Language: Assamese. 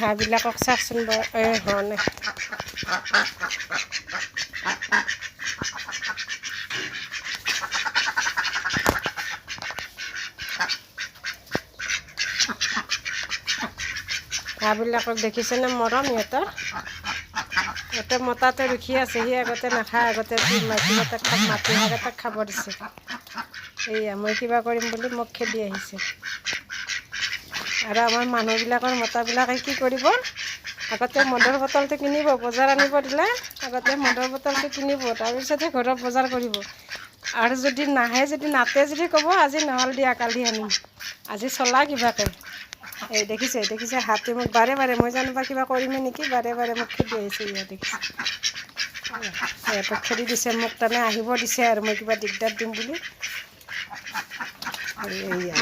হাঁহবিলাকক চাওকচোন হোৱা নাই। হাঁহবিলাকক দেখিছেনে মৰম সিহঁতৰ? গোটে মতাতে ৰখি আছে, সি আগতে নাখায়, আগতে মাইকীকেইটাক মাতি হাঁহকেইটাক খাব দিছে। এইয়া মই কিবা কৰিম বুলি মোক খেদি আহিছে। আৰু আমাৰ মানুহবিলাকৰ মতাবিলাকে কি কৰিব, আগতে মদৰ বটলটো কিনিব, বজাৰ আনিব দিলে আগতে মদৰ বটলটো কিনিব, তাৰপিছতহে ঘৰত বজাৰ কৰিব। আৰু যদি নাহে, যদি নাতে, যদি ক'ব আজি নহ'ল দিয়া কালি আনিম, আজি চলা কিবাকে। এই দেখিছে হাতী মোক বাৰে বাৰে, মই জানোবা কিবা কৰিমে নেকি, বাৰে বাৰে মোক খেদি আহিছে। ইয়া দেখিছে, সিহঁতক খেদি দিছে, মোক তাৰমানে আহিব দিছে আৰু মই কিবা দিগদাৰ দিম বুলি। এইয়া